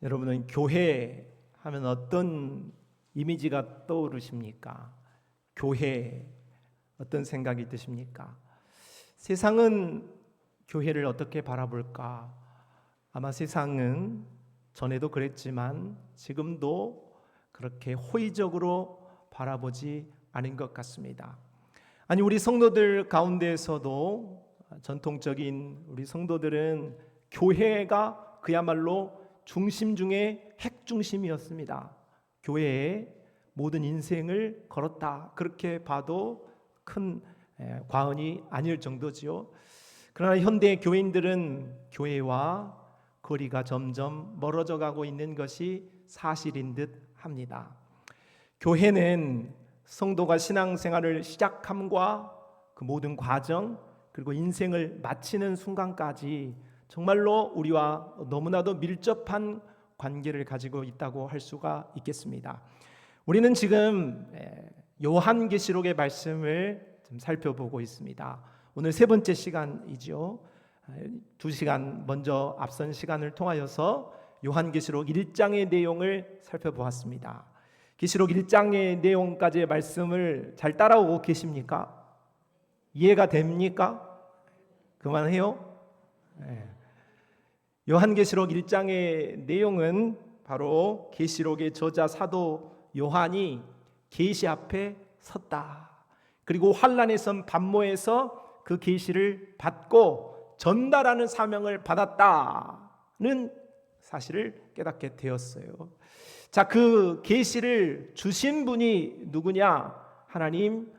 여러분은 교회 하면 어떤 이미지가 떠오르십니까? 교회 어떤 생각이 드십니까? 세상은 교회를 어떻게 바라볼까? 아마 세상은 전에도 그랬지만 지금도 그렇게 호의적으로 바라보지 않은 것 같습니다. 아니, 우리 성도들 가운데에서도 전통적인 우리 성도들은 교회가 그야말로 중심 중에 핵중심이었습니다. 교회에 모든 인생을 걸었다, 그렇게 봐도 큰 과언이 아닐 정도지요. 그러나 현대 교인들은 교회와 거리가 점점 멀어져 가고 있는 것이 사실인 듯 합니다. 교회는 성도가 신앙생활을 시작함과 그 모든 과정, 그리고 인생을 마치는 순간까지 정말로 우리와 너무나도 밀접한 관계를 가지고 있다고 할 수가 있겠습니다. 우리는 지금 요한계시록의 말씀을 좀 살펴보고 있습니다. 오늘 세 번째 시간이죠. 2시간 먼저 앞선 시간을 통하여서 요한계시록 1장의 내용을 살펴보았습니다. 계시록 1장의 내용까지의 말씀을 잘 따라오고 계십니까? 이해가 됩니까? 그만해요? 네. 요한계시록 1장의 내용은 바로 계시록의 저자 사도 요한이 계시 앞에 섰다. 그리고 환난의 선 반모에서 그 계시를 받고 전달하는 사명을 받았다는 사실을 깨닫게 되었어요. 자, 그 계시를 주신 분이 누구냐? 하나님,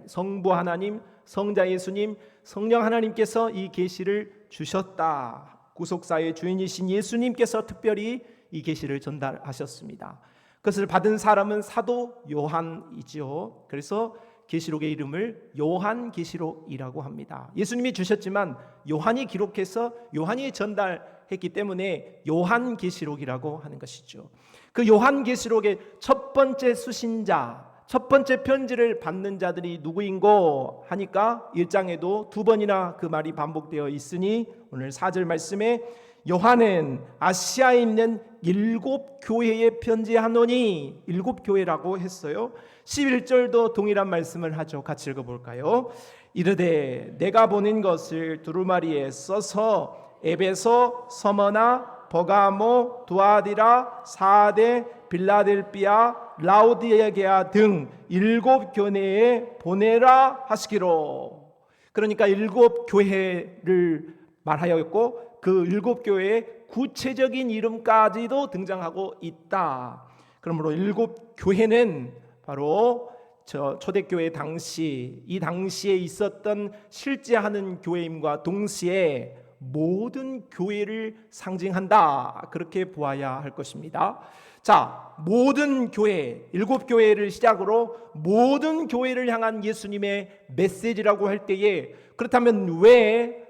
성부 하나님, 성자 예수님, 성령 하나님께서 이 계시를 주셨다. 구속사의 주인이신 예수님께서 특별히 이 계시를 전달하셨습니다. 그것을 받은 사람은 사도 요한이지요. 그래서 계시록의 이름을 요한계시록이라고 합니다. 예수님이 주셨지만 요한이 기록해서 요한이 전달했기 때문에 요한계시록이라고 하는 것이죠. 그 요한계시록의 첫 번째 수신자, 첫 번째 편지를 받는 자들이 누구인고 하니까 1장에도 두 번이나 그 말이 반복되어 있으니 오늘 4절 말씀에 요한은 아시아에 있는 7 교회에 편지하노니, 7 교회라고 했어요. 11절도 동일한 말씀을 하죠. 같이 읽어볼까요? 이르되 내가 보낸 것을 두루마리에 써서 에베소, 서머나, 버가모, 두아디라, 사데, 빌라델비아, 라우디게아 등 7 교회에 보내라 하시기로. 그러니까 7 교회를 말하였고 그 7 교회의 구체적인 이름까지도 등장하고 있다. 그러므로 7 교회는 바로 초대교회 당시, 이 당시에 있었던 실제 하는 교회임과 동시에 모든 교회를 상징한다, 그렇게 보아야 할 것입니다. 자, 모든 교회, 7 교회를 시작으로 모든 교회를 향한 예수님의 메시지라고 할 때에, 그렇다면 왜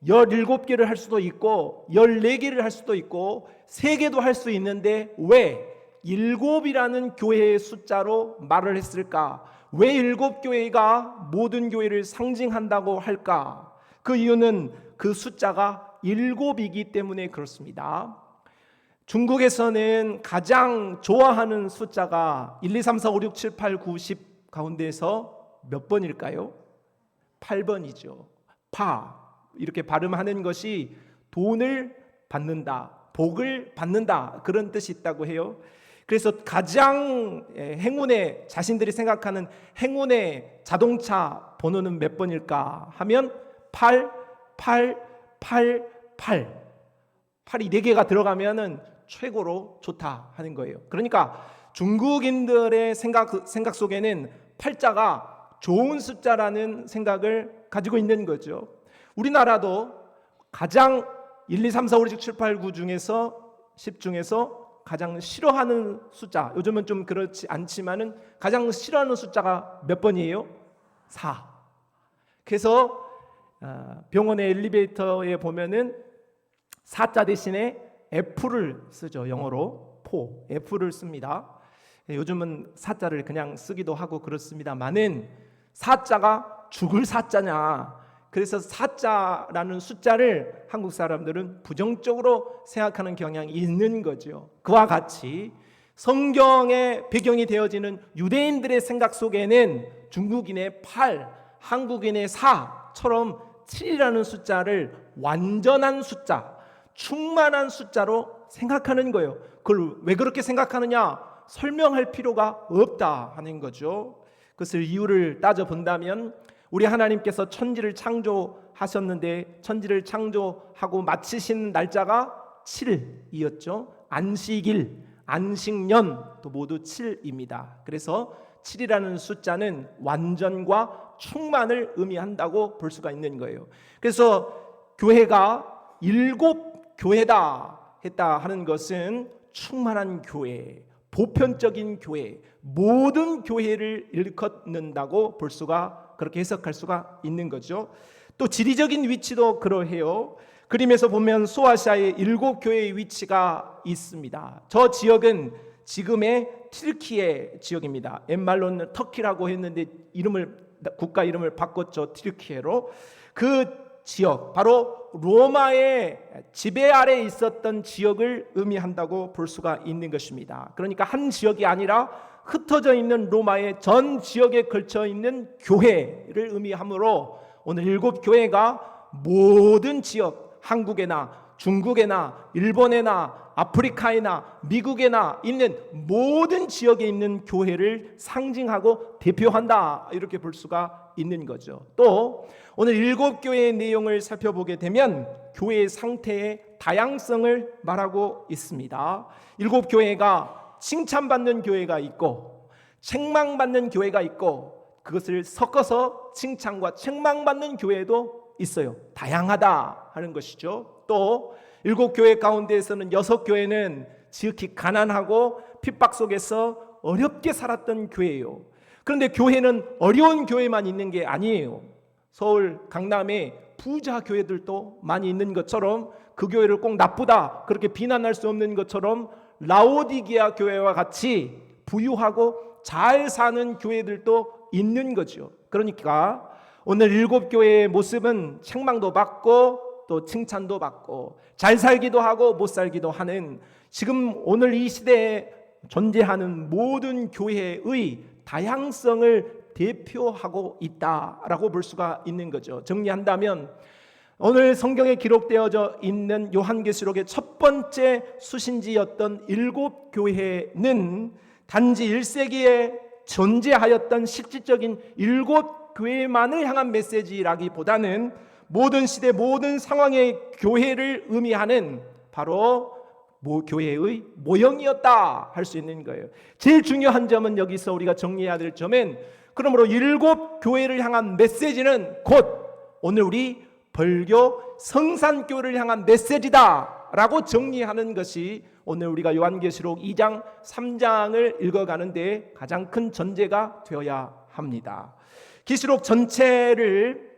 17개를 할 수도 있고 14개를 할 수도 있고 3개도 할 수 있는데 왜 7이라는 교회의 숫자로 말을 했을까? 왜 7 교회가 모든 교회를 상징한다고 할까? 그 이유는 그 숫자가 7이기 때문에 그렇습니다. 중국에서는 가장 좋아하는 숫자가 1, 2, 3, 4, 5, 6, 7, 8, 9, 10 가운데서 몇 번일까요? 8번이죠. 이렇게 발음하는 것이 돈을 받는다, 복을 받는다, 그런 뜻이 있다고 해요. 그래서 가장 행운의, 자신들이 생각하는 행운의 자동차 번호는 몇 번일까 하면 8, 8, 8, 8. 8이 4개가 들어가면은 최고로 좋다 하는 거예요. 그러니까 중국인들의 생각 속에는 8자가 좋은 숫자라는 생각을 가지고 있는 거죠. 우리나라도 가장 1, 2, 3, 4, 5, 6, 7, 8, 9 중에서 10 중에서 가장 싫어하는 숫자, 요즘은 좀 그렇지 않지만은 가장 싫어하는 숫자가 몇 번이에요? 4. 그래서 병원의 엘리베이터에 보면은 4자 대신에 F를 쓰죠. 영어로 F를 씁니다. 요즘은 4자를 그냥 쓰기도 하고 그렇습니다만은 4자가 죽을 4자냐, 그래서 사자라는 숫자를 한국 사람들은 부정적으로 생각하는 경향이 있는 거죠. 그와 같이 성경의 배경이 되어지는 유대인들의 생각 속에는 중국인의 8, 한국인의 4처럼 7이라는 숫자를 완전한 숫자, 충만한 숫자로 생각하는 거예요. 그걸 왜 그렇게 생각하느냐? 설명할 필요가 없다 하는 거죠. 그것을 이유를 따져본다면 우리 하나님께서 천지를 창조하셨는데 천지를 창조하고 마치신 날짜가 7일이었죠. 안식일, 안식년 또 모두 7입니다. 그래서 7이라는 숫자는 완전과 충만을 의미한다고 볼 수가 있는 거예요. 그래서 교회가 7교회다 했다 하는 것은 충만한 교회, 보편적인 교회, 모든 교회를 일컫는다고 볼 수가, 그렇게 해석할 수가 있는 거죠. 또 지리적인 위치도 그러해요. 그림에서 보면 소아시아의 7교회의 위치가 있습니다. 저 지역은 지금의 튀르키예 지역입니다. 옛말로는 터키라고 했는데 국가 이름을 바꿨죠. 튀르키예로. 그 지역, 바로 로마의 지배 아래에 있었던 지역을 의미한다고 볼 수가 있는 것입니다. 그러니까 한 지역이 아니라 흩어져 있는 로마의 전 지역에 걸쳐 있는 교회를 의미하므로 오늘 7교회가 모든 지역, 한국에나 중국에나 일본에나 아프리카에나 미국에나 있는 모든 지역에 있는 교회를 상징하고 대표한다, 이렇게 볼 수가 있는 거죠. 또 오늘 7교회의 내용을 살펴보게 되면 교회의 상태의 다양성을 말하고 있습니다. 7교회가 칭찬받는 교회가 있고 책망받는 교회가 있고 그것을 섞어서 칭찬과 책망받는 교회도 있어요. 다양하다 하는 것이죠. 또 7교회 가운데에서는 6교회는 지극히 가난하고 핍박 속에서 어렵게 살았던 교회예요. 그런데 교회는 어려운 교회만 있는 게 아니에요. 서울 강남에 부자 교회들도 많이 있는 것처럼 그 교회를 꼭 나쁘다 그렇게 비난할 수 없는 것처럼 라오디게아 교회와 같이 부유하고 잘 사는 교회들도 있는 거죠. 그러니까 오늘 7교회의 모습은 책망도 받고 또 칭찬도 받고 잘 살기도 하고 못 살기도 하는, 지금 오늘 이 시대에 존재하는 모든 교회의 다양성을 대표하고 있다라고 볼 수가 있는 거죠. 정리한다면 오늘 성경에 기록되어져 있는 요한계시록의 첫 번째 수신지였던 7교회는 단지 1세기에 존재하였던 실질적인 7교회만을 향한 메시지라기보다는 모든 시대 모든 상황의 교회를 의미하는 바로 교회의 모형이었다 할 수 있는 거예요. 제일 중요한 점은 여기서 우리가 정리해야 될 점은, 그러므로 7교회를 향한 메시지는 곧 오늘 우리 벌교 성산교를 향한 메시지다 라고 정리하는 것이 오늘 우리가 요한계시록 2장 3장을 읽어가는데 가장 큰 전제가 되어야 합니다. 계시록 전체를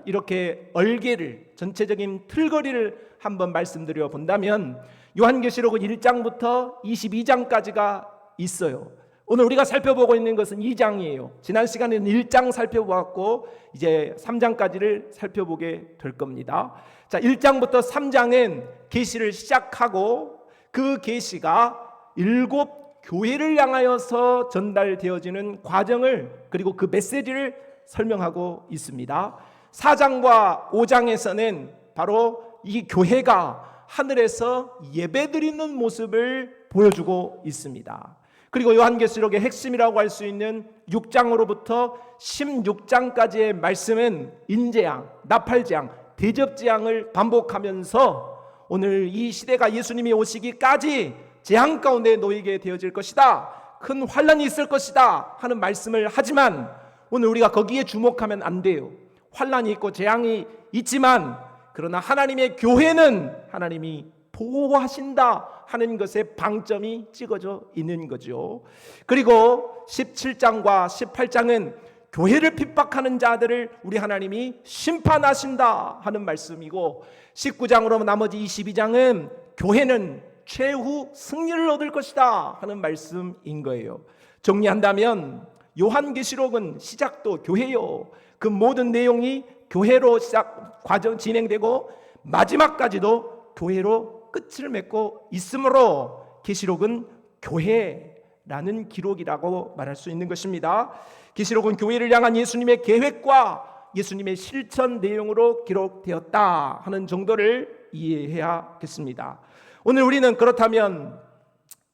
이렇게 얼개를, 전체적인 틀거리를 한번 말씀드려 본다면 요한계시록은 1장부터 22장까지가 있어요. 오늘 우리가 살펴보고 있는 것은 2장이에요. 지난 시간에는 1장 살펴보았고 이제 3장까지를 살펴보게 될 겁니다. 자, 1장부터 3장은 계시를 시작하고 그 계시가 7교회를 향하여서 전달되어지는 과정을, 그리고 그 메시지를 설명하고 있습니다. 4장과 5장에서는 바로 이 교회가 하늘에서 예배드리는 모습을 보여주고 있습니다. 그리고 요한계시록의 핵심이라고 할 수 있는 6장으로부터 16장까지의 말씀은 인재양, 나팔재앙, 대접재앙을 반복하면서 오늘 이 시대가 예수님이 오시기까지 재앙 가운데 놓이게 되어질 것이다, 큰 환난이 있을 것이다 하는 말씀을 하지만 오늘 우리가 거기에 주목하면 안 돼요. 환난이 있고 재앙이 있지만 그러나 하나님의 교회는 하나님이 보호하신다 하는 것에 방점이 찍어져 있는 거죠. 그리고 17장과 18장은 교회를 핍박하는 자들을 우리 하나님이 심판하신다 하는 말씀이고, 19장으로 나머지 22장은 교회는 최후 승리를 얻을 것이다 하는 말씀인 거예요. 정리한다면 요한계시록은 시작도 교회요, 그 모든 내용이 교회로 시작 과정 진행되고 마지막까지도 교회로 끝을 맺고 있으므로 계시록은 교회라는 기록이라고 말할 수 있는 것입니다. 계시록은 교회를 향한 예수님의 계획과 예수님의 실천 내용으로 기록되었다 하는 정도를 이해해야겠습니다. 오늘 우리는 그렇다면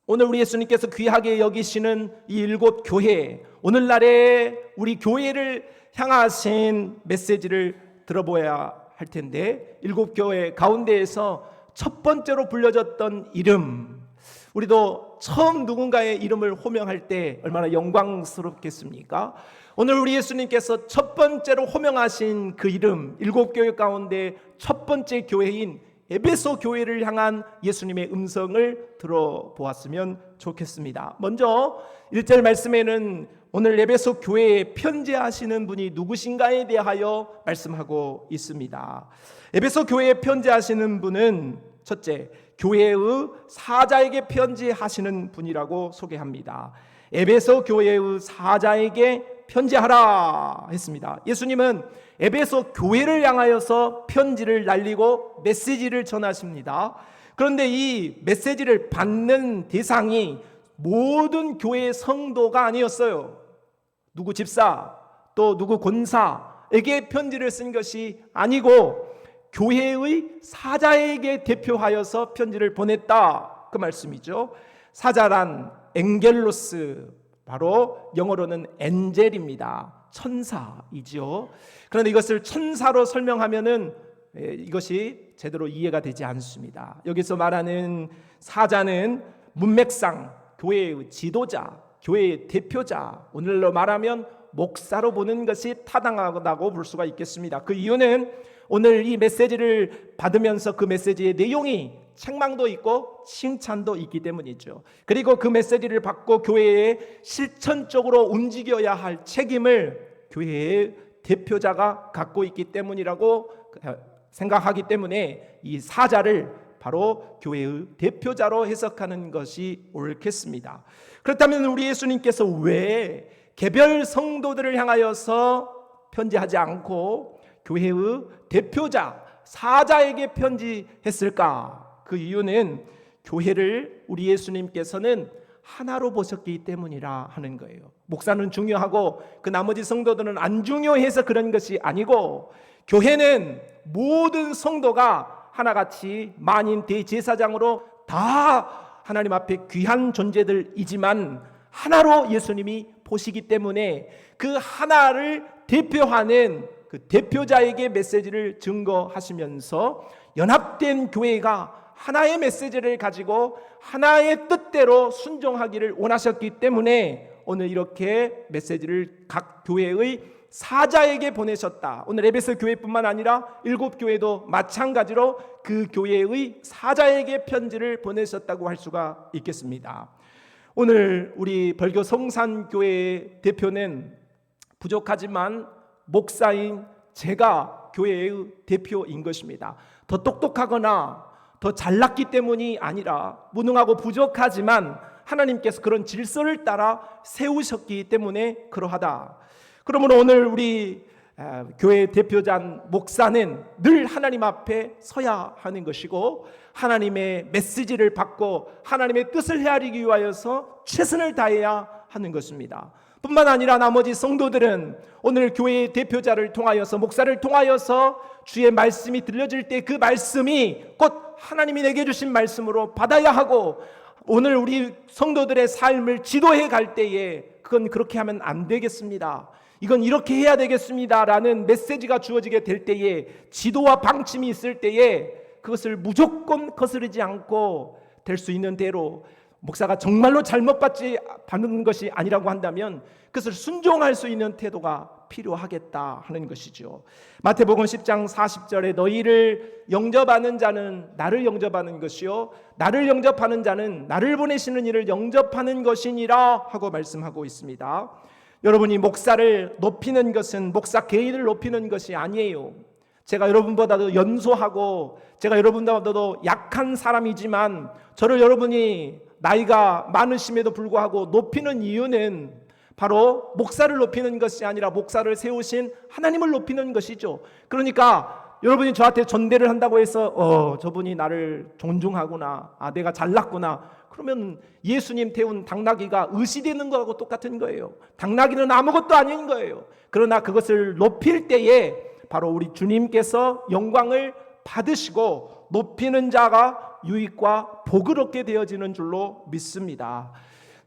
오늘 우리 예수님께서 귀하게 여기시는 이 7 교회, 오늘날의 우리 교회를 향하신 메시지를 들어보아야 할 텐데 7 교회 가운데에서 첫 번째로 불려졌던 이름, 우리도 처음 누군가의 이름을 호명할 때 얼마나 영광스럽겠습니까? 오늘 우리 예수님께서 첫 번째로 호명하신 그 이름, 7 교회 가운데 첫 번째 교회인 에베소 교회를 향한 예수님의 음성을 들어보았으면 좋겠습니다. 먼저 1절 말씀에는 오늘 에베소 교회에 편지하시는 분이 누구신가에 대하여 말씀하고 있습니다. 에베소 교회에 편지하시는 분은 첫째, 교회의 사자에게 편지하시는 분이라고 소개합니다. 에베소 교회의 사자에게 편지하라 했습니다. 예수님은 에베소 교회를 향하여서 편지를 날리고 메시지를 전하십니다. 그런데 이 메시지를 받는 대상이 모든 교회의 성도가 아니었어요. 누구 집사, 또 누구 권사에게 편지를 쓴 것이 아니고 교회의 사자에게 대표하여서 편지를 보냈다, 그 말씀이죠. 사자란 엥겔로스, 바로 영어로는 엔젤입니다. 천사이죠. 그런데 이것을 천사로 설명하면은 이것이 제대로 이해가 되지 않습니다. 여기서 말하는 사자는 문맥상 교회의 지도자, 교회의 대표자, 오늘로 말하면 목사로 보는 것이 타당하다고 볼 수가 있겠습니다. 그 이유는 오늘 이 메시지를 받으면서 그 메시지의 내용이 책망도 있고 칭찬도 있기 때문이죠. 그리고 그 메시지를 받고 교회에 실천적으로 움직여야 할 책임을 교회의 대표자가 갖고 있기 때문이라고 생각하기 때문에 이 사자를 바로 교회의 대표자로 해석하는 것이 옳겠습니다. 그렇다면 우리 예수님께서 왜 개별 성도들을 향하여서 편지하지 않고 교회의 대표자 사자에게 편지했을까? 그 이유는 교회를 우리 예수님께서는 하나로 보셨기 때문이라 하는 거예요. 목사는 중요하고 그 나머지 성도들은 안 중요해서 그런 것이 아니고, 교회는 모든 성도가 하나같이 만인 대제사장으로 다 하나님 앞에 귀한 존재들이지만 하나로 예수님이 보시기 때문에 그 하나를 대표하는 그 대표자에게 메시지를 증거하시면서 연합된 교회가 하나의 메시지를 가지고 하나의 뜻대로 순종하기를 원하셨기 때문에 오늘 이렇게 메시지를 각 교회의 사자에게 보내셨다. 오늘 에베소 교회뿐만 아니라 7 교회도 마찬가지로 그 교회의 사자에게 편지를 보내셨다고 할 수가 있겠습니다. 오늘 우리 벌교 성산교회의 대표는 부족하지만 목사인 제가 교회의 대표인 것입니다. 더 똑똑하거나 더 잘났기 때문이 아니라 무능하고 부족하지만 하나님께서 그런 질서를 따라 세우셨기 때문에 그러하다. 그러므로 오늘 우리 교회 대표자 목사는 늘 하나님 앞에 서야 하는 것이고 하나님의 메시지를 받고 하나님의 뜻을 헤아리기 위하여서 최선을 다해야 하는 것입니다. 뿐만 아니라 나머지 성도들은 오늘 교회의 대표자를 통하여서 목사를 통하여서 주의 말씀이 들려질 때 그 말씀이 곧 하나님이 내게 주신 말씀으로 받아야 하고, 오늘 우리 성도들의 삶을 지도해 갈 때에 그건 그렇게 하면 안 되겠습니다, 이건 이렇게 해야 되겠습니다 라는 메시지가 주어지게 될 때에, 지도와 방침이 있을 때에 그것을 무조건 거스르지 않고 될 수 있는 대로, 목사가 정말로 잘못 받는 것이 아니라고 한다면 그것을 순종할 수 있는 태도가 필요하겠다 하는 것이죠. 마태복음 10장 40절에 너희를 영접하는 자는 나를 영접하는 것이요 나를 영접하는 자는 나를 보내시는 이를 영접하는 것이니라 하고 말씀하고 있습니다. 여러분이 목사를 높이는 것은 목사 개인을 높이는 것이 아니에요. 제가 여러분보다도 연소하고 제가 여러분보다도 약한 사람이지만 저를 여러분이 나이가 많으심에도 불구하고 높이는 이유는 바로 목사를 높이는 것이 아니라 목사를 세우신 하나님을 높이는 것이죠. 그러니까 여러분이 저한테 전대를 한다고 해서 저분이 나를 존중하구나, 내가 잘났구나, 그러면 예수님 태운 당나귀가 의시되는 거하고 똑같은 거예요. 당나귀는 아무것도 아닌 거예요. 그러나 그것을 높일 때에 바로 우리 주님께서 영광을 받으시고 높이는 자가 유익과 복을 얻게 되어지는 줄로 믿습니다.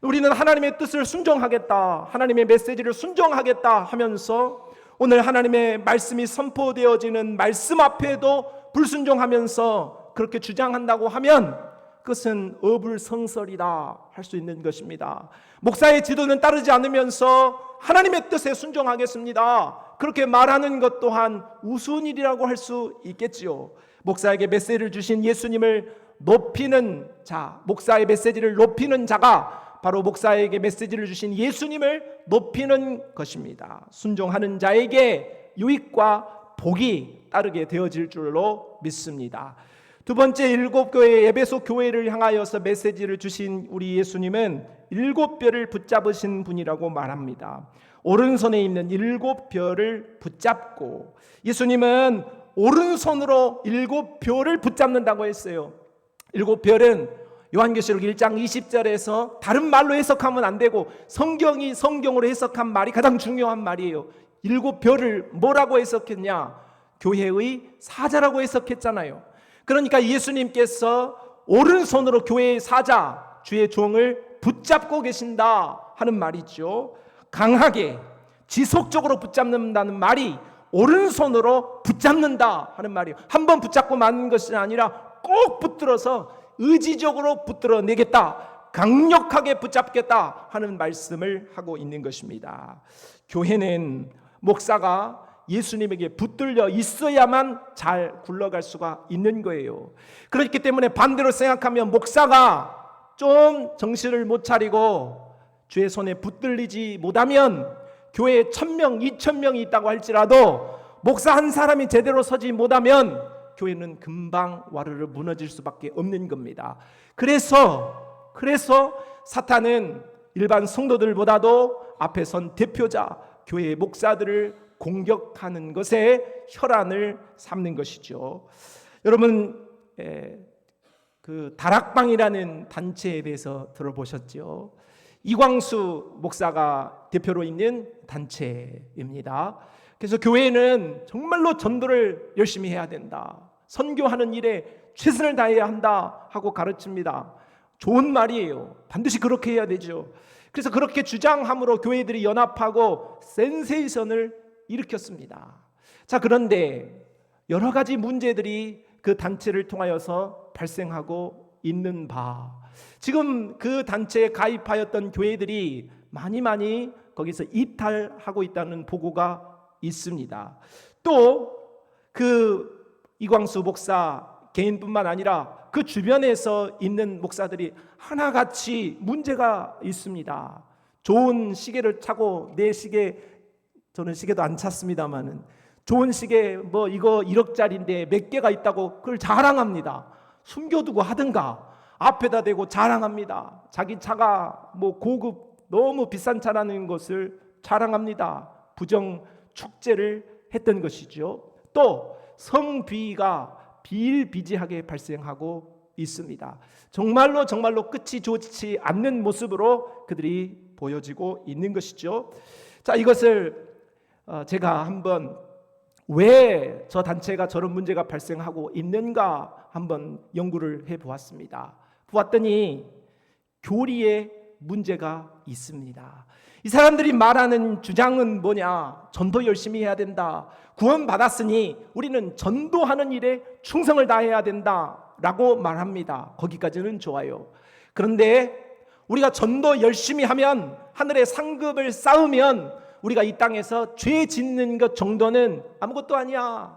우리는 하나님의 뜻을 순종하겠다, 하나님의 메시지를 순종하겠다 하면서 오늘 하나님의 말씀이 선포되어지는 말씀 앞에도 불순종하면서 그렇게 주장한다고 하면 그것은 어불성설이다 할 수 있는 것입니다. 목사의 지도는 따르지 않으면서 하나님의 뜻에 순종하겠습니다, 그렇게 말하는 것 또한 우스운 일이라고 할 수 있겠지요. 목사에게 메시지를 주신 예수님을 높이는 자, 목사의 메시지를 높이는 자가 바로 목사에게 메시지를 주신 예수님을 높이는 것입니다. 순종하는 자에게 유익과 복이 따르게 되어질 줄로 믿습니다. 두 번째, 일곱 교회 에베소 교회를 향하여서 메시지를 주신 우리 예수님은 일곱 별을 붙잡으신 분이라고 말합니다. 오른손에 있는 일곱 별을 붙잡고, 예수님은 오른손으로 일곱 별을 붙잡는다고 했어요. 일곱 별은 요한계시록 1장 20절에서 다른 말로 해석하면 안 되고 성경이 성경으로 해석한 말이 가장 중요한 말이에요. 일곱 별을 뭐라고 해석했냐? 교회의 사자라고 해석했잖아요. 그러니까 예수님께서 오른손으로 교회의 사자, 주의 종을 붙잡고 계신다 하는 말이죠. 강하게 지속적으로 붙잡는다는 말이 오른손으로 붙잡는다 하는 말이에요. 한번 붙잡고 마는 것이 아니라 꼭 붙들어서 의지적으로 붙들어내겠다, 강력하게 붙잡겠다 하는 말씀을 하고 있는 것입니다. 교회는 목사가 예수님에게 붙들려 있어야만 잘 굴러갈 수가 있는 거예요. 그렇기 때문에 반대로 생각하면 목사가 좀 정신을 못 차리고 주의 손에 붙들리지 못하면 교회에 1,000명, 2,000명이 있다고 할지라도 목사 한 사람이 제대로 서지 못하면 교회는 금방 와르르 무너질 수밖에 없는 겁니다. 그래서 사탄은 일반 성도들보다도 앞에 선 대표자, 교회의 목사들을 공격하는 것에 혈안을 삼는 것이죠. 여러분, 그 다락방이라는 단체에 대해서 들어보셨죠? 이광수 목사가 대표로 있는 단체입니다. 그래서 교회는 정말로 전도를 열심히 해야 된다, 선교하는 일에 최선을 다해야 한다 하고 가르칩니다. 좋은 말이에요. 반드시 그렇게 해야 되죠. 그래서 그렇게 주장함으로 교회들이 연합하고 센세이션을 일으켰습니다. 자, 그런데 여러 가지 문제들이 그 단체를 통하여서 발생하고 있는 바, 지금 그 단체에 가입하였던 교회들이 많이 거기서 이탈하고 있다는 보고가 있습니다. 또 그 이광수 목사 개인뿐만 아니라 그 주변에서 있는 목사들이 하나같이 문제가 있습니다. 좋은 시계를 차고, 내 시계, 저는 시계도 안 찼습니다만은 좋은 시계 뭐 이거 1억짜리인데 몇 개가 있다고 그걸 자랑합니다. 숨겨두고 하든가 앞에다 대고 자랑합니다. 자기 차가 뭐 고급 너무 비싼 차라는 것을 자랑합니다. 부정 축제를 했던 것이죠. 또 성비가 비일비재하게 발생하고 있습니다. 정말로 끝이 좋지 않는 모습으로 그들이 보여지고 있는 것이죠. 자, 이것을 제가 한번 왜 저 단체가 저런 문제가 발생하고 있는가 한번 연구를 해보았습니다. 보았더니 교리에 문제가 있습니다. 이 사람들이 말하는 주장은 뭐냐? 전도 열심히 해야 된다. 구원받았으니 우리는 전도하는 일에 충성을 다해야 된다라고 말합니다. 거기까지는 좋아요. 그런데 우리가 전도 열심히 하면, 하늘의 상급을 쌓으면 우리가 이 땅에서 죄 짓는 것 정도는 아무것도 아니야.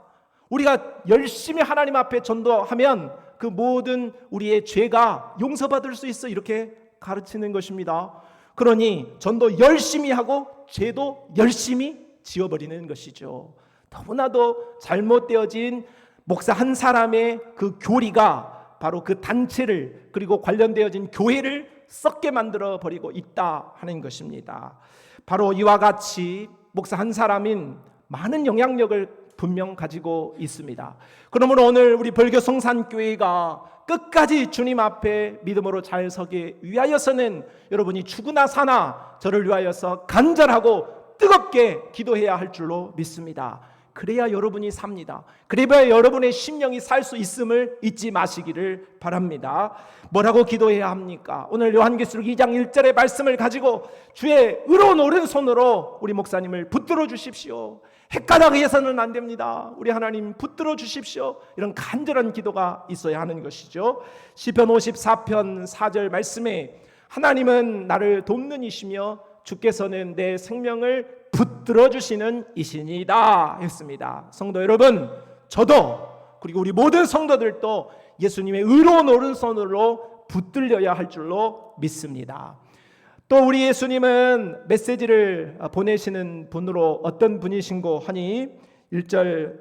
우리가 열심히 하나님 앞에 전도하면 그 모든 우리의 죄가 용서받을 수 있어, 이렇게 가르치는 것입니다. 그러니 전도 열심히 하고 죄도 열심히 지어버리는 것이죠. 너무나도 잘못되어진 목사 한 사람의 그 교리가 바로 그 단체를, 그리고 관련되어진 교회를 썩게 만들어 버리고 있다 하는 것입니다. 바로 이와 같이 목사 한 사람인 많은 영향력을 분명 가지고 있습니다. 그러므로 오늘 우리 벌교 성산교회가 끝까지 주님 앞에 믿음으로 잘 서기 위하여서는 여러분이 죽으나 사나 저를 위하여서 간절하고 뜨겁게 기도해야 할 줄로 믿습니다. 그래야 여러분이 삽니다. 그래야 여러분의 심령이 살 수 있음을 잊지 마시기를 바랍니다. 뭐라고 기도해야 합니까? 오늘 요한계시록 2장 1절의 말씀을 가지고 주의 의로운 오른손으로 우리 목사님을 붙들어 주십시오. 헷갈하게해서는 안 됩니다. 우리 하나님 붙들어 주십시오. 이런 간절한 기도가 있어야 하는 것이죠. 시편 54편 4절 말씀에 하나님은 나를 돕는 이시며 주께서는 내 생명을 붙들어 주시는 이시니이다 했습니다. 성도 여러분, 저도 그리고 우리 모든 성도들도 예수님의 의로운 오른손으로 붙들려야 할 줄로 믿습니다. 또 우리 예수님은 메시지를 보내시는 분으로 어떤 분이신고 하니 1절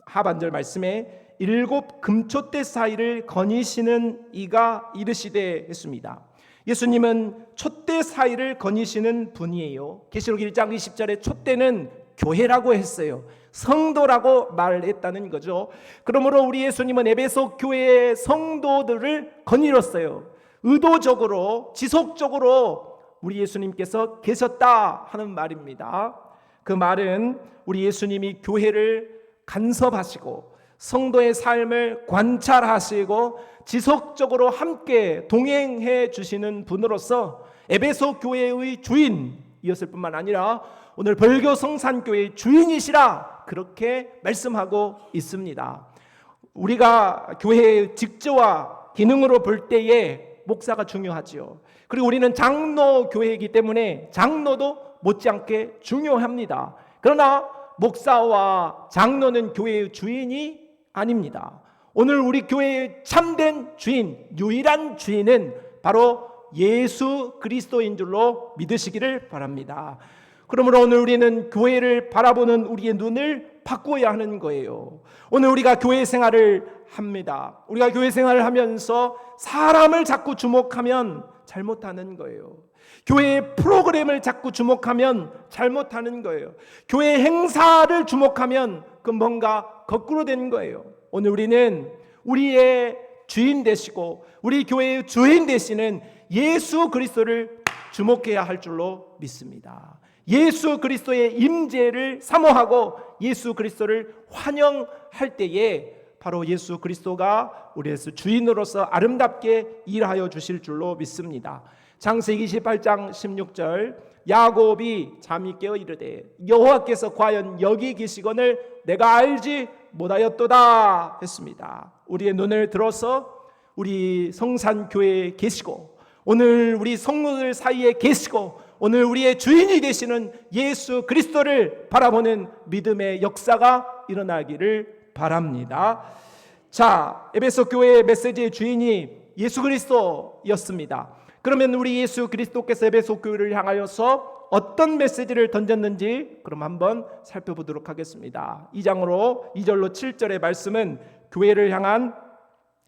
하반절 말씀에 7 금초대 사이를 거니시는 이가 이르시되 했습니다. 예수님은 촛대 사이를 거니시는 분이에요. 계시록 1장 20절에 촛대는 교회라고 했어요. 성도라고 말했다는 거죠. 그러므로 우리 예수님은 에베소 교회의 성도들을 거닐었어요. 의도적으로 지속적으로 우리 예수님께서 계셨다 하는 말입니다. 그 말은 우리 예수님이 교회를 간섭하시고 성도의 삶을 관찰하시고 지속적으로 함께 동행해 주시는 분으로서 에베소 교회의 주인이었을 뿐만 아니라 오늘 벌교 성산교회의 주인이시라 그렇게 말씀하고 있습니다. 우리가 교회의 직조와 기능으로 볼 때에 목사가 중요하지요. 그리고 우리는 장로 교회이기 때문에 장로도 못지않게 중요합니다. 그러나 목사와 장로는 교회의 주인이 아닙니다. 오늘 우리 교회의 참된 주인, 유일한 주인은 바로 예수 그리스도인 줄로 믿으시기를 바랍니다. 그러므로 오늘 우리는 교회를 바라보는 우리의 눈을 바꿔야 하는 거예요. 오늘 우리가 교회 생활을 합니다. 우리가 교회 생활을 하면서 사람을 자꾸 주목하면 잘못하는 거예요. 교회의 프로그램을 자꾸 주목하면 잘못하는 거예요. 교회 행사를 주목하면 그 뭔가 거꾸로 되는 거예요. 오늘 우리는 우리의 주인 되시고 우리 교회의 주인 되시는 예수 그리스도를 주목해야 할 줄로 믿습니다. 예수 그리스도의 임재를 사모하고 예수 그리스도를 환영할 때에 바로 예수 그리스도가 우리의 주인으로서 아름답게 일하여 주실 줄로 믿습니다. 창세기 28장 16절 야곱이 잠이 깨어 이르되 여호와께서 과연 여기 계시거늘 내가 알지 못하였도다 했습니다. 우리의 눈을 들어서 우리 성산교회에 계시고 오늘 우리 성도들 사이에 계시고 오늘 우리의 주인이 되시는 예수 그리스도를 바라보는 믿음의 역사가 일어나기를 바랍니다. 자, 에베소 교회의 메시지의 주인이 예수 그리스도였습니다. 그러면 우리 예수 그리스도께서 에베소 교회를 향하여서 어떤 메시지를 던졌는지 그럼 한번 살펴보도록 하겠습니다. 2장으로 2절로 7절의 말씀은 교회를 향한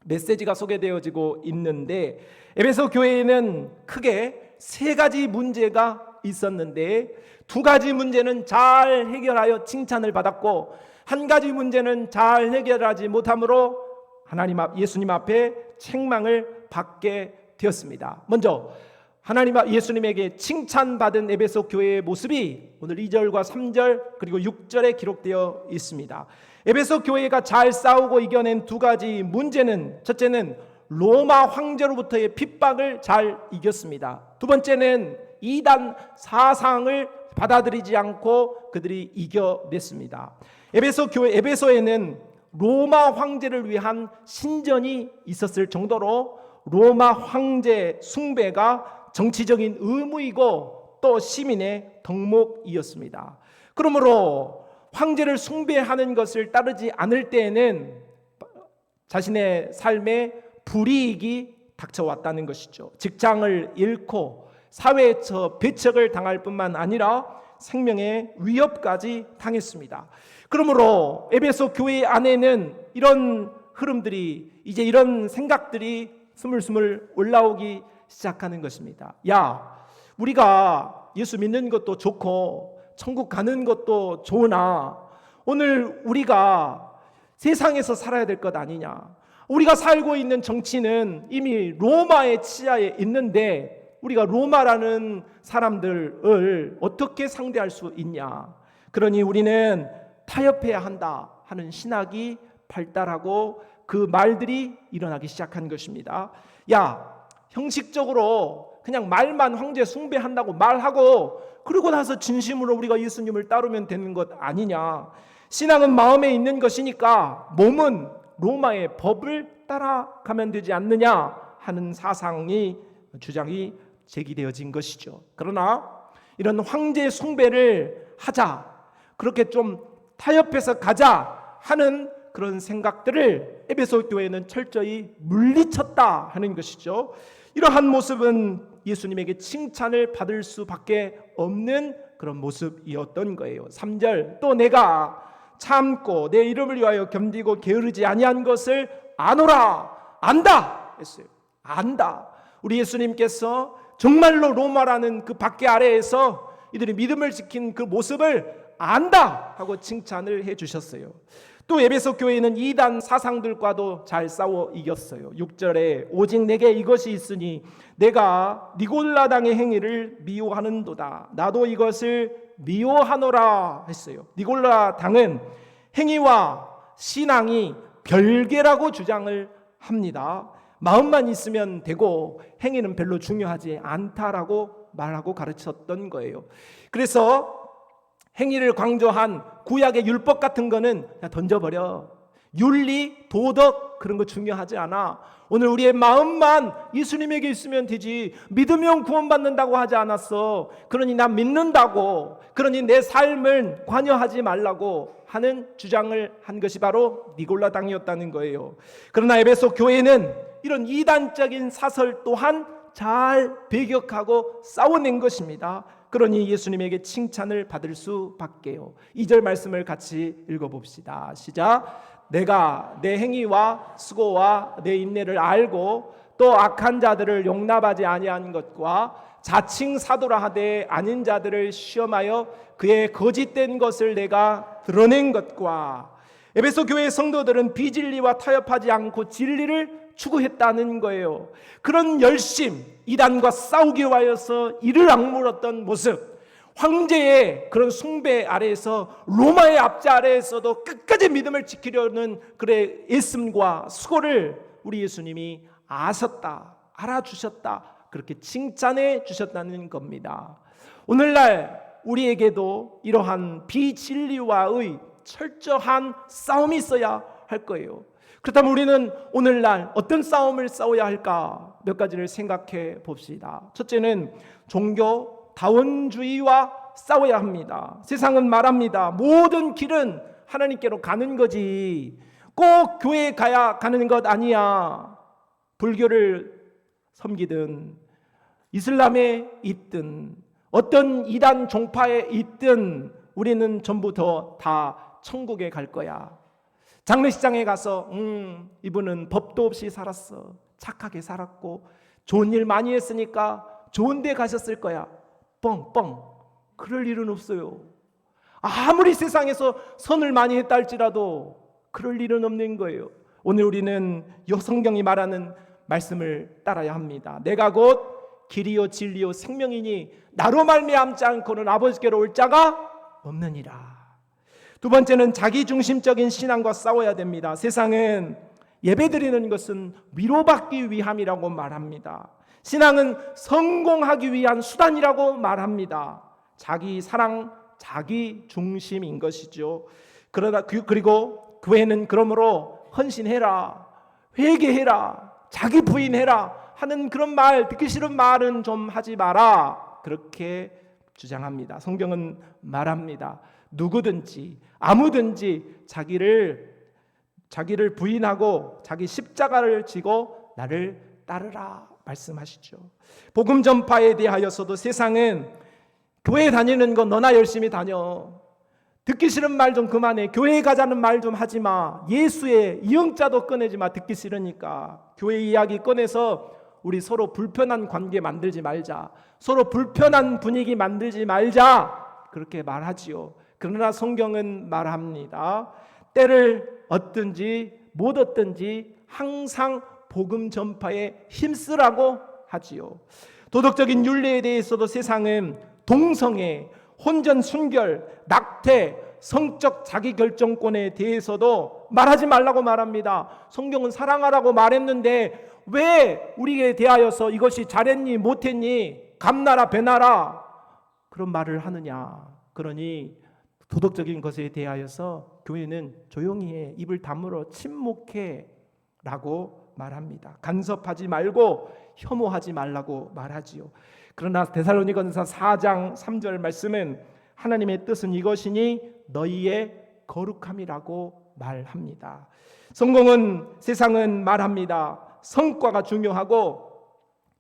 메시지가 소개되어지고 있는데 에베소 교회에는 크게 3가지 문제가 있었는데 2가지 문제는 잘 해결하여 칭찬을 받았고 1가지 문제는 잘 해결하지 못함으로 하나님 앞 예수님 앞에 책망을 받게 되었습니다. 먼저 예수님에게 칭찬받은 에베소 교회의 모습이 오늘 2절과 3절 그리고 6절에 기록되어 있습니다. 에베소 교회가 잘 싸우고 이겨낸 2가지 문제는 첫째는 로마 황제로부터의 핍박을 잘 이겼습니다. 2번째는 이단 사상을 받아들이지 않고 그들이 이겨냈습니다. 에베소에는 로마 황제를 위한 신전이 있었을 정도로 로마 황제 숭배가 정치적인 의무이고 또 시민의 덕목이었습니다. 그러므로 황제를 숭배하는 것을 따르지 않을 때에는 자신의 삶에 불이익이 닥쳐왔다는 것이죠. 직장을 잃고 사회에서 배척을 당할 뿐만 아니라 생명의 위협까지 당했습니다. 그러므로 에베소 교회 안에는 이런 흐름들이 이제 이런 생각들이 스물스물 올라오기 시작하는 것입니다. 야, 우리가 예수 믿는 것도 좋고 천국 가는 것도 좋으나 오늘 우리가 세상에서 살아야 될 것 아니냐. 우리가 살고 있는 정치는 이미 로마의 치하에 있는데 우리가 로마라는 사람들을 어떻게 상대할 수 있냐. 그러니 우리는 타협해야 한다 하는 신학이 발달하고 그 말들이 일어나기 시작한 것입니다. 야, 형식적으로 그냥 말만 황제 숭배한다고 말하고 그러고 나서 진심으로 우리가 예수님을 따르면 되는 것 아니냐. 신앙은 마음에 있는 것이니까 몸은 로마의 법을 따라가면 되지 않느냐 하는 주장이 제기되어진 것이죠. 그러나 이런 황제 숭배를 하자, 그렇게 좀 타협해서 가자 하는 그런 생각들을 에베소 교회는 철저히 물리쳤다 하는 것이죠. 이러한 모습은 예수님에게 칭찬을 받을 수밖에 없는 그런 모습이었던 거예요. 3절, 또 내가 참고 내 이름을 위하여 견디고 게으르지 아니한 것을 아노라, 안다 했어요. 안다. 우리 예수님께서 정말로 로마라는 그 박해 아래에서 이들이 믿음을 지킨 그 모습을 안다 하고 칭찬을 해주셨어요. 또 에베소 교회는 이단 사상들과도 잘 싸워 이겼어요. 6절에 오직 내게 이것이 있으니 내가 니골라당의 행위를 미워하는도다. 나도 이것을 미워하노라 했어요. 니골라당은 행위와 신앙이 별개라고 주장을 합니다. 마음만 있으면 되고 행위는 별로 중요하지 않다라고 말하고 가르쳤던 거예요. 그래서 행위를 강조한 구약의 율법 같은 거는 그냥 던져버려. 윤리, 도덕 그런 거 중요하지 않아. 오늘 우리의 마음만 예수님에게 있으면 되지. 믿으면 구원받는다고 하지 않았어. 그러니 나 믿는다고, 그러니 내 삶을 관여하지 말라고 하는 주장을 한 것이 바로 니골라당이었다는 거예요. 그러나 에베소 교회는 이런 이단적인 사설 또한 잘 배격하고 싸워낸 것입니다. 그러니 예수님에게 칭찬을 받을 수밖에요. 2절 말씀을 같이 읽어봅시다. 시작. 내가 내 행위와 수고와 내 인내를 알고 또 악한 자들을 용납하지 아니한 것과 자칭 사도라 하되 아닌 자들을 시험하여 그의 거짓된 것을 내가 드러낸 것과. 에베소 교회 성도들은 비진리와 타협하지 않고 진리를 추구했다는 거예요. 그런 열심, 이단과 싸우기 위하여서 이를 악물었던 모습, 황제의 그런 숭배 아래에서, 로마의 압제 아래에서도 끝까지 믿음을 지키려는 그의 애씀과 수고를 우리 예수님이 아셨다, 알아주셨다, 그렇게 칭찬해 주셨다는 겁니다. 오늘날 우리에게도 이러한 비진리와의 철저한 싸움이 있어야 할 거예요. 그렇다면 우리는 오늘날 어떤 싸움을 싸워야 할까? 몇 가지를 생각해 봅시다. 첫째는 종교 다원주의와 싸워야 합니다. 세상은 말합니다. 모든 길은 하나님께로 가는 거지, 꼭 교회에 가야 가는 것 아니야. 불교를 섬기든 이슬람에 있든 어떤 이단 종파에 있든 우리는 전부 다 천국에 갈 거야. 장례식장에 가서 이분은 법도 없이 살았어, 착하게 살았고 좋은 일 많이 했으니까 좋은 데 가셨을 거야. 뻥뻥. 그럴 일은 없어요. 아무리 세상에서 선을 많이 했다 할지라도 그럴 일은 없는 거예요. 오늘 우리는 성경이 말하는 말씀을 따라야 합니다. 내가 곧 길이요 진리요 생명이니 나로 말미암지 않고는 아버지께로 올 자가 없느니라. 두 번째는 자기중심적인 신앙과 싸워야 됩니다. 세상은 예배드리는 것은 위로받기 위함이라고 말합니다. 신앙은 성공하기 위한 수단이라고 말합니다. 자기 사랑, 자기 중심인 것이죠. 그리고 교회는 그러므로 헌신해라, 회개해라, 자기 부인해라 하는 그런 말, 듣기 싫은 말은 좀 하지 마라, 그렇게 주장합니다. 성경은 말합니다. 누구든지 아무든지 자기를 부인하고 자기 십자가를 지고 나를 따르라 말씀하시죠. 복음 전파에 대하여서도 세상은 교회 다니는 거 너나 열심히 다녀, 듣기 싫은 말 좀 그만해, 교회 가자는 말 좀 하지 마, 예수의 이응자도 꺼내지 마, 듣기 싫으니까. 교회 이야기 꺼내서 우리 서로 불편한 관계 만들지 말자, 서로 불편한 분위기 만들지 말자, 그렇게 말하지요. 그러나 성경은 말합니다. 때를 얻든지 못 얻든지 항상 복음 전파에 힘쓰라고 하지요. 도덕적인 윤리에 대해서도 세상은 동성애, 혼전 순결, 낙태, 성적 자기결정권에 대해서도 말하지 말라고 말합니다. 성경은 사랑하라고 말했는데 왜 우리에 대하여서 이것이 잘했니 못했니 감나라 배나라 그런 말을 하느냐. 그러니 도덕적인 것에 대하여서 교회는 조용히 해, 입을 다물어 침묵해 라고 말합니다. 간섭하지 말고 혐오하지 말라고 말하지요. 그러나 데살로니가전서 4장 3절 말씀은 하나님의 뜻은 이것이니 너희의 거룩함이라고 말합니다. 세상은 말합니다. 성과가 중요하고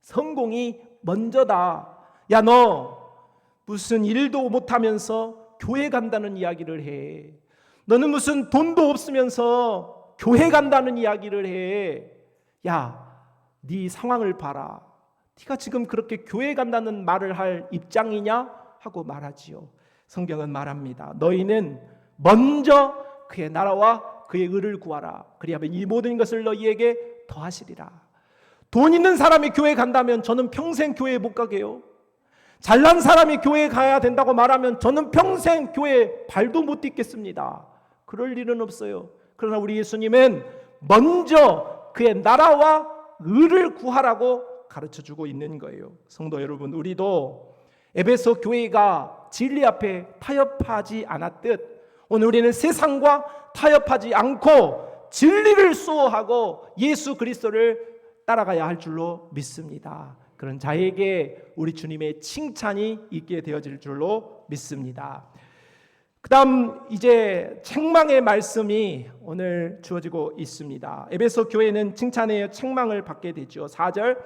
성공이 먼저다. 야, 너 무슨 일도 못하면서 교회 간다는 이야기를 해. 너는 무슨 돈도 없으면서 교회 간다는 이야기를 해. 야, 네 상황을 봐라. 네가 지금 그렇게 교회 간다는 말을 할 입장이냐? 하고 말하지요. 성경은 말합니다. 너희는 먼저 그의 나라와 그의 의를 구하라. 그리하면 이 모든 것을 너희에게 더하시리라. 돈 있는 사람이 교회 간다면 저는 평생 교회에 못 가게요. 잘난 사람이 교회에 가야 된다고 말하면 저는 평생 교회에 발도 못 딛겠습니다. 그럴 일은 없어요. 그러나 우리 예수님은 먼저 그의 나라와 의를 구하라고 가르쳐주고 있는 거예요. 성도 여러분, 우리도 에베소 교회가 진리 앞에 타협하지 않았듯 오늘 우리는 세상과 타협하지 않고 진리를 수호하고 예수 그리스도를 따라가야 할 줄로 믿습니다. 그런 자에게 우리 주님의 칭찬이 있게 되어질 줄로 믿습니다. 그 다음 이제 책망의 말씀이 오늘 주어지고 있습니다. 에베소 교회는 칭찬의 책망을 받게 되죠. 4절,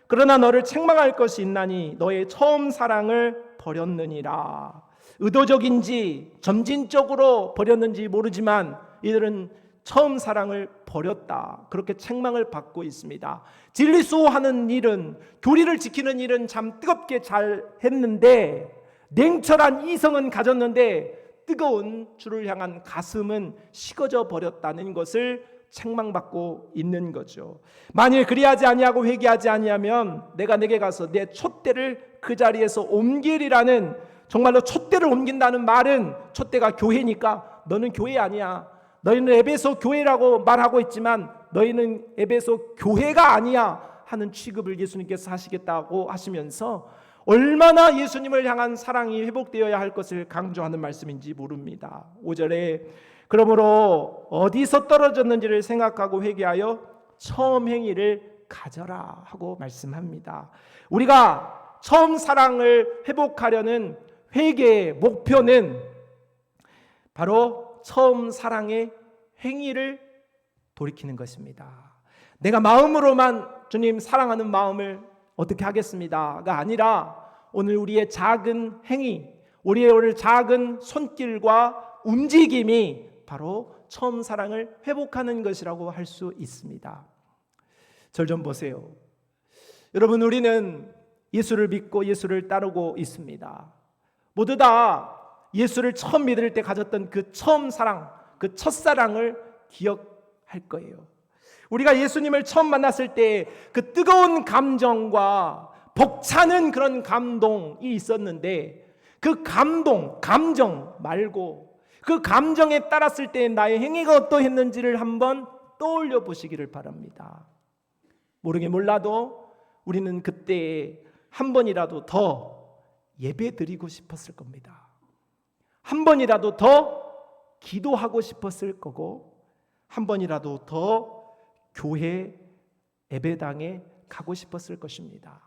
그러나 너를 책망할 것이 있나니 너의 처음 사랑을 버렸느니라. 의도적인지 점진적으로 버렸는지 모르지만 이들은 처음 사랑을 버렸다. 그렇게 책망을 받고 있습니다. 진리 수호하는 일은, 교리를 지키는 일은 참 뜨겁게 잘 했는데, 냉철한 이성은 가졌는데 뜨거운 주를 향한 가슴은 식어져 버렸다는 것을 책망받고 있는 거죠. 만일 그리하지 아니하고 회개하지 아니하면 내가 내게 가서 내 촛대를 그 자리에서 옮기리라는, 정말로 촛대를 옮긴다는 말은 촛대가 교회니까 너는 교회 아니야. 너희는 에베소 교회라고 말하고 있지만 너희는 에베소 교회가 아니야 하는 취급을 예수님께서 하시겠다고 하시면서 얼마나 예수님을 향한 사랑이 회복되어야 할 것을 강조하는 말씀인지 모릅니다. 5절에 그러므로 어디서 떨어졌는지를 생각하고 회개하여 처음 행위를 가져라 하고 말씀합니다. 우리가 처음 사랑을 회복하려는 회개의 목표는 바로 처음 사랑의 행위를 돌이키는 것입니다. 내가 마음으로만 주님 사랑하는 마음을 어떻게 하겠습니다가 아니라 오늘 우리의 작은 행위, 우리의 오늘 작은 손길과 움직임이 바로 처음 사랑을 회복하는 것이라고 할 수 있습니다. 절 좀 보세요. 여러분, 우리는 예수를 믿고 예수를 따르고 있습니다. 모두 다 예수를 처음 믿을 때 가졌던 그 처음 사랑, 그 첫사랑을 기억할 거예요. 우리가 예수님을 처음 만났을 때 그 뜨거운 감정과 벅차는 그런 감동이 있었는데 그 감정 말고 그 감정에 따랐을 때 나의 행위가 어떠했는지를 한번 떠올려 보시기를 바랍니다. 모르게 몰라도 우리는 그때 한 번이라도 더 예배 드리고 싶었을 겁니다. 한 번이라도 더 기도하고 싶었을 거고 한 번이라도 더 교회 예배당에 가고 싶었을 것입니다.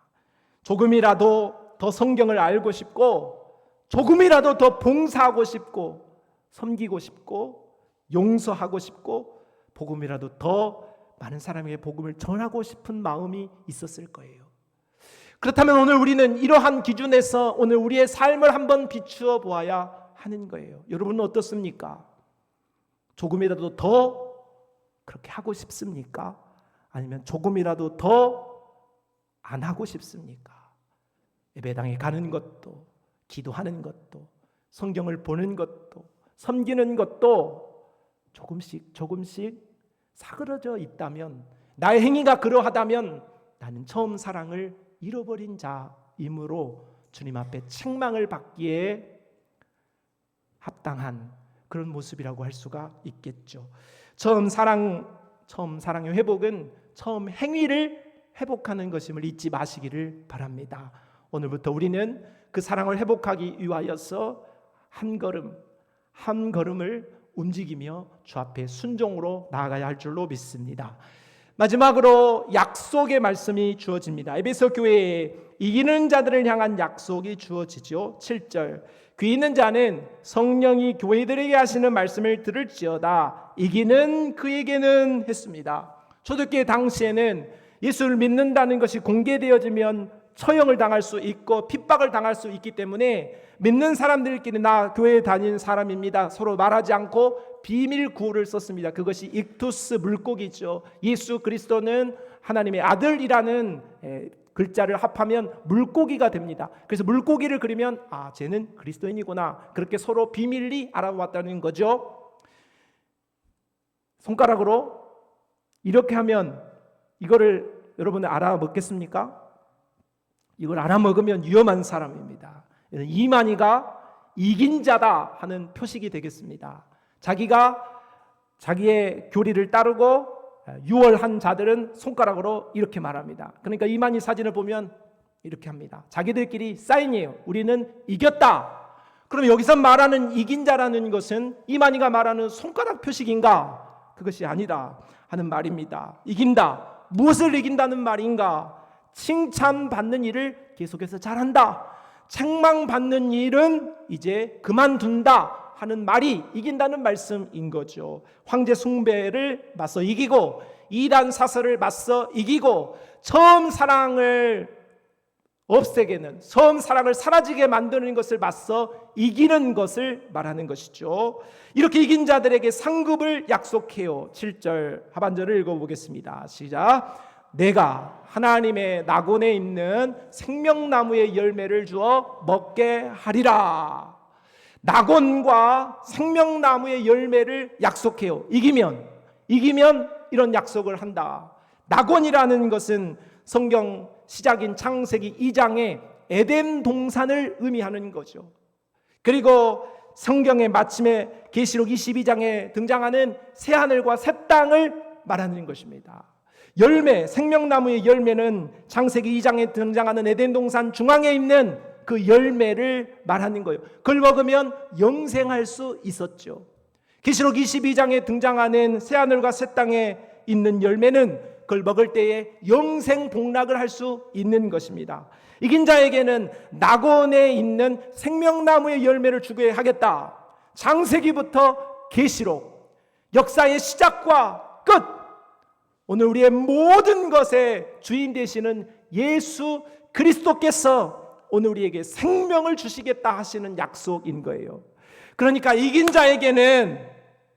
조금이라도 더 성경을 알고 싶고 조금이라도 더 봉사하고 싶고 섬기고 싶고 용서하고 싶고 복음이라도 더 많은 사람에게 복음을 전하고 싶은 마음이 있었을 거예요. 그렇다면 오늘 우리는 이러한 기준에서 오늘 우리의 삶을 한번 비추어 보아야 하는 거예요. 여러분은 어떻습니까? 조금이라도 더 그렇게 하고 싶습니까? 아니면 조금이라도 더 안 하고 싶습니까? 예배당에 가는 것도, 기도하는 것도, 성경을 보는 것도, 섬기는 것도 조금씩 사그러져 있다면, 나의 행위가 그러하다면 나는 처음 사랑을 잃어버린 자이므로 주님 앞에 책망을 받기에 합당한 그런 모습이라고 할 수가 있겠죠. 처음 사랑의 회복은 처음 행위를 회복하는 것임을 잊지 마시기를 바랍니다. 오늘부터 우리는 그 사랑을 회복하기 위하여서 한 걸음을 움직이며 주 앞에 순종으로 나아가야 할 줄로 믿습니다. 마지막으로 약속의 말씀이 주어집니다. 에베소 교회에 이기는 자들을 향한 약속이 주어지죠. 7절, 귀 있는 자는 성령이 교회들에게 하시는 말씀을 들을지어다 이기는 그에게는 했습니다. 초대교회 당시에는 예수를 믿는다는 것이 공개되어지면 처형을 당할 수 있고 핍박을 당할 수 있기 때문에 믿는 사람들끼리 나 교회에 다니는 사람입니다 서로 말하지 않고 비밀 구호를 썼습니다. 그것이 익투스 물고기죠. 예수 그리스도는 하나님의 아들이라는 글자를 합하면 물고기가 됩니다. 그래서 물고기를 그리면 쟤는 그리스도인이구나, 그렇게 서로 비밀리 알아봤다는 거죠. 손가락으로 이렇게 하면 이거를 여러분들 알아먹겠습니까? 이걸 알아먹으면 위험한 사람입니다. 이만희가 이긴 자다 하는 표식이 되겠습니다. 자기가 자기의 교리를 따르고 유월한 자들은 손가락으로 이렇게 말합니다. 그러니까 이만희 사진을 보면 이렇게 합니다. 자기들끼리 사인이에요. 우리는 이겼다. 그럼 여기서 말하는 이긴 자라는 것은 이만희가 말하는 손가락 표식인가? 그것이 아니다 하는 말입니다. 이긴다. 무엇을 이긴다는 말인가? 칭찬받는 일을 계속해서 잘한다. 책망받는 일은 이제 그만둔다 하는 말이 이긴다는 말씀인 거죠. 황제 숭배를 맞서 이기고 이단 사설을 맞서 이기고 처음 사랑을 없애게는, 처음 사랑을 사라지게 만드는 것을 맞서 이기는 것을 말하는 것이죠. 이렇게 이긴 자들에게 상급을 약속해요. 7절 하반절을 읽어보겠습니다. 시작. 내가 하나님의 낙원에 있는 생명나무의 열매를 주어 먹게 하리라. 낙원과 생명나무의 열매를 약속해요. 이기면 이런 약속을 한다. 낙원이라는 것은 성경 시작인 창세기 2장의 에덴 동산을 의미하는 거죠. 그리고 성경의 마침에 계시록 22장에 등장하는 새하늘과 새 땅을 말하는 것입니다. 열매, 생명나무의 열매는 창세기 2장에 등장하는 에덴 동산 중앙에 있는 그 열매를 말하는 거예요. 그걸 먹으면 영생할 수 있었죠. 계시록 22장에 등장하는 새하늘과 새 땅에 있는 열매는 그걸 먹을 때에 영생 복락을 할 수 있는 것입니다. 이긴 자에게는 낙원에 있는 생명나무의 열매를 주게 하겠다. 창세기부터 계시록, 역사의 시작과 끝, 오늘 우리의 모든 것의 주인 되시는 예수 그리스도께서 오늘 우리에게 생명을 주시겠다 하시는 약속인 거예요. 그러니까 이긴 자에게는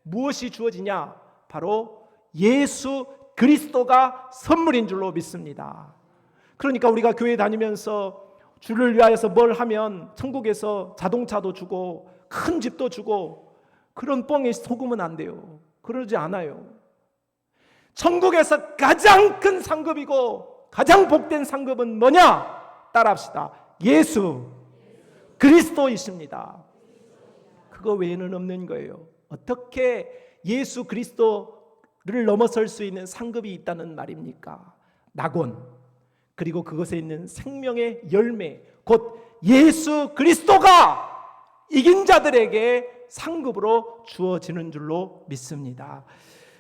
무엇이 주어지냐? 바로 예수 그리스도가 선물인 줄로 믿습니다. 그러니까 우리가 교회 다니면서 주를 위하여서 뭘 하면 천국에서 자동차도 주고 큰 집도 주고 그런 뻥에 속으면 안 돼요. 그러지 않아요. 천국에서 가장 큰 상급이고 가장 복된 상급은 뭐냐? 따라합시다. 예수 그리스도이십니다. 그거 외에는 없는 거예요. 어떻게 예수 그리스도를 넘어설 수 있는 상급이 있다는 말입니까? 낙원, 그리고 그것에 있는 생명의 열매, 곧 예수 그리스도가 이긴 자들에게 상급으로 주어지는 줄로 믿습니다.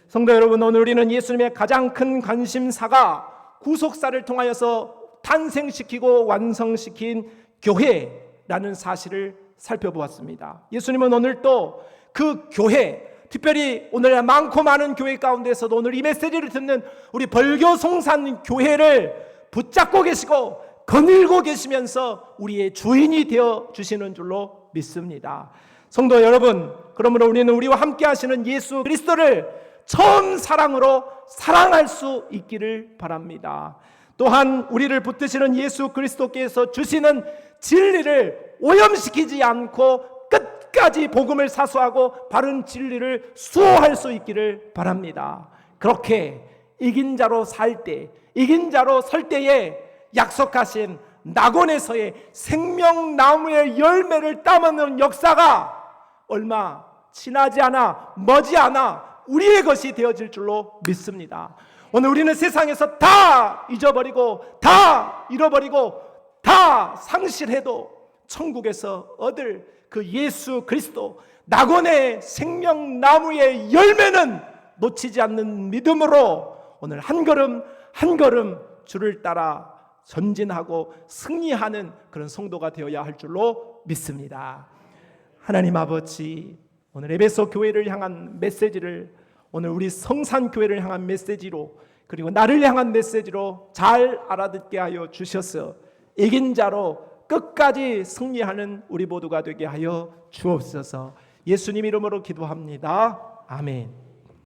성도 여러분, 오늘 우리는 예수님의 가장 큰 관심사가 구속사를 통하여서 탄생시키고 완성시킨 교회라는 사실을 살펴보았습니다. 예수님은 오늘 또 그 교회, 특별히 오늘 많고 많은 교회 가운데서도 오늘 이 메시지를 듣는 우리 벌교송산 교회를 붙잡고 계시고 거닐고 계시면서 우리의 주인이 되어 주시는 줄로 믿습니다. 성도 여러분, 그러므로 우리는 우리와 함께 하시는 예수 그리스도를 처음 사랑으로 사랑할 수 있기를 바랍니다. 또한 우리를 붙드시는 예수 그리스도께서 주시는 진리를 오염시키지 않고 끝까지 복음을 사수하고 바른 진리를 수호할 수 있기를 바랍니다. 그렇게 이긴 자로 살 때, 이긴 자로 설 때에 약속하신 낙원에서의 생명나무의 열매를 따먹는 역사가 얼마 지나지 않아 머지않아 우리의 것이 되어질 줄로 믿습니다. 오늘 우리는 세상에서 다 잊어버리고 다 잃어버리고 다 상실해도 천국에서 얻을 그 예수 그리스도 낙원의 생명나무의 열매는 놓치지 않는 믿음으로 오늘 한 걸음 한 걸음 주를 따라 전진하고 승리하는 그런 성도가 되어야 할 줄로 믿습니다. 하나님 아버지, 오늘 에베소 교회를 향한 메시지를 오늘 우리 성산교회를 향한 메시지로 그리고 나를 향한 메시지로 잘 알아듣게 하여 주셔서 이긴 자로 끝까지 승리하는 우리 모두가 되게 하여 주옵소서. 예수님 이름으로 기도합니다. 아멘.